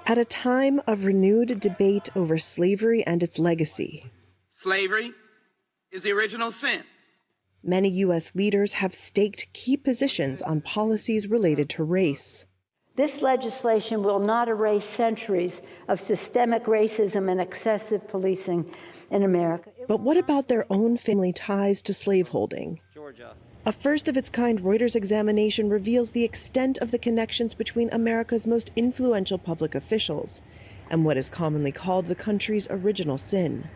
At a time of renewed debate over slavery and its legacy, slavery is the original sin. Many U.S. leaders have staked key positions on policies related to race. This legislation will not erase centuries of systemic racism and excessive policing in America. But what about their own family ties to slaveholding? A first-of-its-kind Reuters examination reveals the extent of the connections between America's most influential public officials and what is commonly called the country's original sin.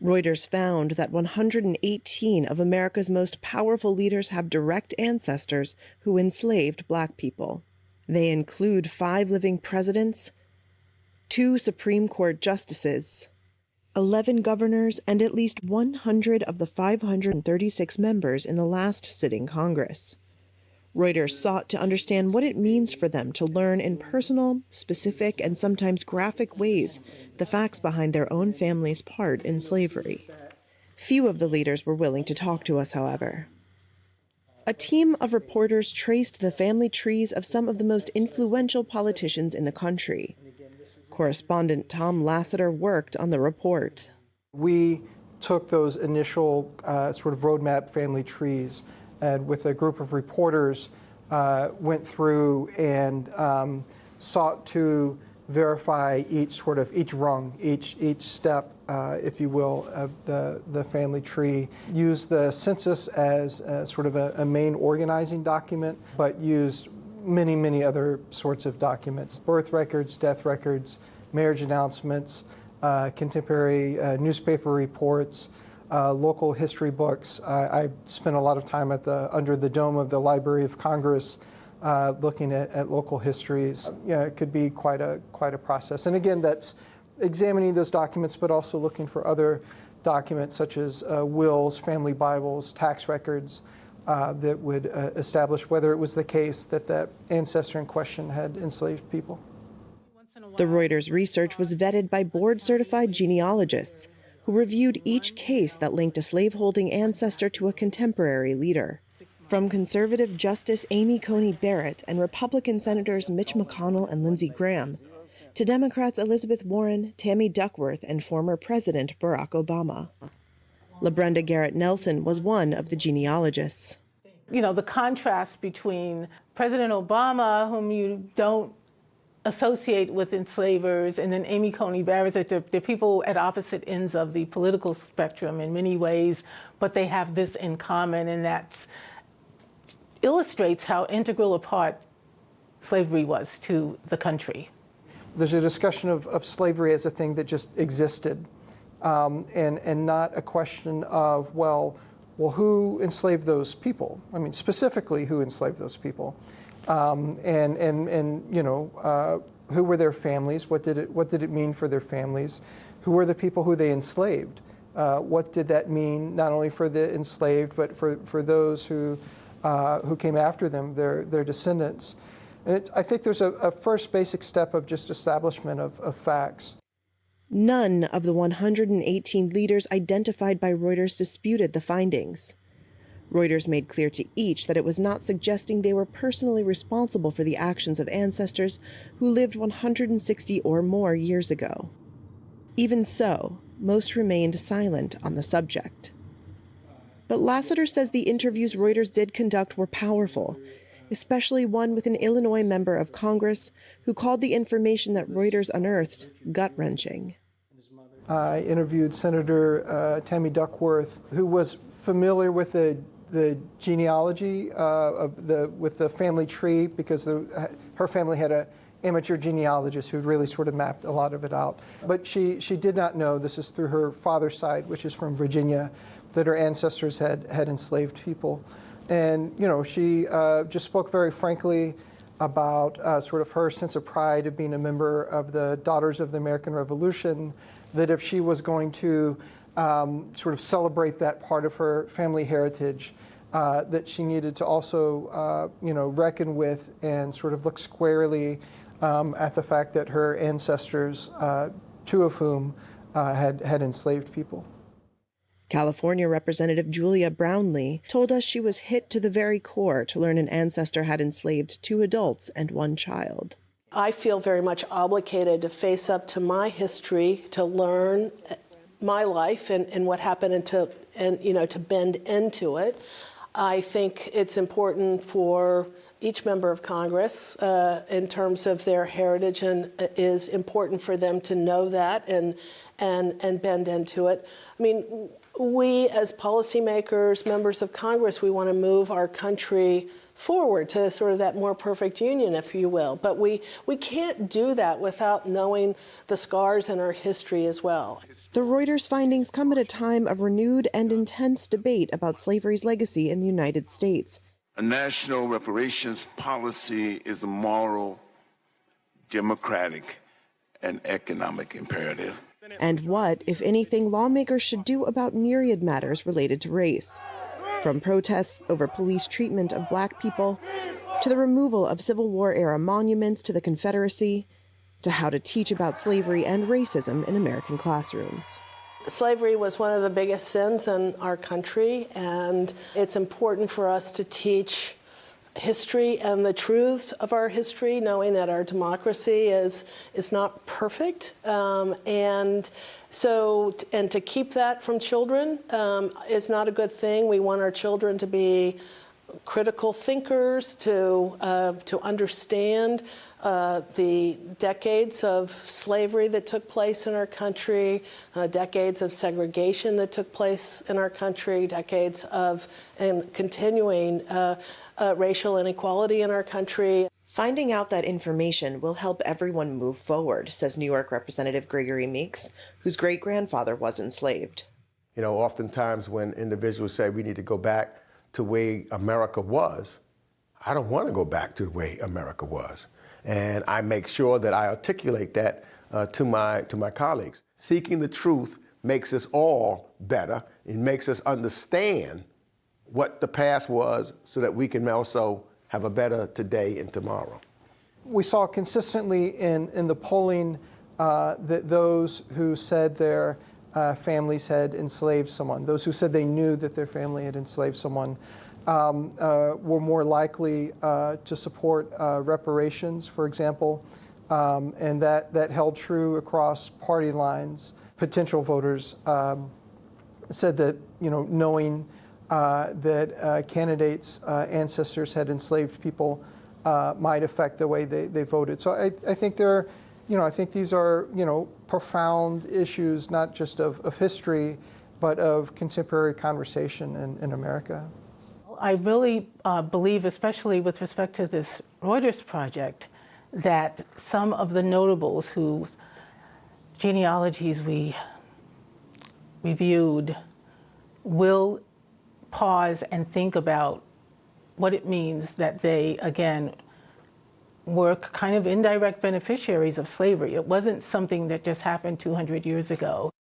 Reuters found that 118 of America's most powerful leaders have direct ancestors who enslaved Black people. They include 5 living presidents, 2 Supreme Court justices, 11 governors, and at least 100 of the 536 members in the last sitting Congress. Reuters sought to understand what it means for them to learn in personal, specific, and sometimes graphic ways the facts behind their own family's part in slavery. Few of the leaders were willing to talk to us, however. A team of reporters traced the family trees of some of the most influential politicians in the country. Correspondent Tom Lasseter worked on the report. We took those initial sort of roadmap family trees and with a group of reporters went through and sought to verify each rung, each step, if you will, of the family tree. Used the census as sort of a main organizing document, but used many other sorts of documents: birth records, death records, marriage announcements, contemporary newspaper reports, local history books. I spent a lot of time under the dome of the Library of Congress looking at local histories. Yeah, it could be quite a process. And again, that's examining those documents, but also looking for other documents such as wills, family Bibles, tax records that would establish whether it was the case that that ancestor in question had enslaved people. The Reuters research was vetted by board-certified genealogists who reviewed each case that linked a slaveholding ancestor to a contemporary leader. From conservative Justice Amy Coney Barrett and Republican Senators Mitch McConnell and Lindsey Graham, to Democrats Elizabeth Warren, Tammy Duckworth, and former President Barack Obama. LaBrenda Garrett Nelson was one of the genealogists. You know, the contrast between President Obama, whom you don't associate with enslavers, and then Amy Coney Barrett, that they're people at opposite ends of the political spectrum in many ways, but they have this in common, and that illustrates how integral a part slavery was to the country. There's a discussion of slavery as a thing that just existed, and not a question of, well, who enslaved those people? I mean, specifically, who enslaved those people? And you know, who were their families? What did it mean for their families? Who were the people who they enslaved? What did that mean not only for the enslaved, but for those who came after them, their descendants? And I think there's a first basic step of just establishment of facts. None of the 118 leaders identified by Reuters disputed the findings. Reuters made clear to each that it was not suggesting they were personally responsible for the actions of ancestors who lived 160 or more years ago. Even so, most remained silent on the subject. But Lasseter says the interviews Reuters did conduct were powerful, especially one with an Illinois member of Congress who called the information that Reuters unearthed gut-wrenching. I interviewed Senator Tammy Duckworth, who was familiar with the genealogy with the family tree, because her family had an amateur genealogist who really sort of mapped a lot of it out. But she did not know, this is through her father's side, which is from Virginia, that her ancestors had enslaved people. And you know, she just spoke very frankly about sort of her sense of pride of being a member of the Daughters of the American Revolution, that if she was going to sort of celebrate that part of her family heritage, that she needed to also, you know, reckon with and sort of look squarely at the fact that her ancestors, 2 of whom had enslaved people. California Representative Julia Brownlee told us she was hit to the very core to learn an ancestor had enslaved 2 adults and 1 child. I feel very much obligated to face up to my history, to learn my life and what happened, and to bend into it. I think it's important for each member of Congress, in terms of their heritage, and it is important for them to know that and bend into it. I mean, we as policymakers, members of Congress, we want to move our country forward to sort of that more perfect union, if you will. But we can't do that without knowing the scars in our history as well. The Reuters findings come at a time of renewed and intense debate about slavery's legacy in the United States. A national reparations policy is a moral, democratic, and economic imperative. And what, if anything, lawmakers should do about myriad matters related to race. From protests over police treatment of Black people, to the removal of Civil War-era monuments to the Confederacy, to how to teach about slavery and racism in American classrooms. Slavery was one of the biggest sins in our country, and it's important for us to teach history and the truths of our history, knowing that our democracy is not perfect. And to keep that from children is not a good thing. We want our children to be critical thinkers, to understand the decades of slavery that took place in our country, decades of segregation that took place in our country, decades of and continuing racial inequality in our country. Finding out that information will help everyone move forward, says New York Representative Gregory Meeks, whose great-grandfather was enslaved. You know, oftentimes when individuals say we need to go back to the way America was, I don't want to go back to the way America was. And I make sure that I articulate that to my colleagues. Seeking the truth makes us all better. It makes us understand what the past was so that we can also have a better today and tomorrow. We saw consistently in the polling that those who said their families had enslaved someone, those who said they knew that their family had enslaved someone, were more likely to support reparations, for example, and that held true across party lines. Potential voters said that, knowing that candidates' ancestors had enslaved people might affect the way they voted. So I think I think these are, profound issues, not just of history, but of contemporary conversation in America. I really believe, especially with respect to this Reuters project, that some of the notables whose genealogies we reviewed will pause and think about what it means that they, again, were kind of indirect beneficiaries of slavery. It wasn't something that just happened 200 years ago.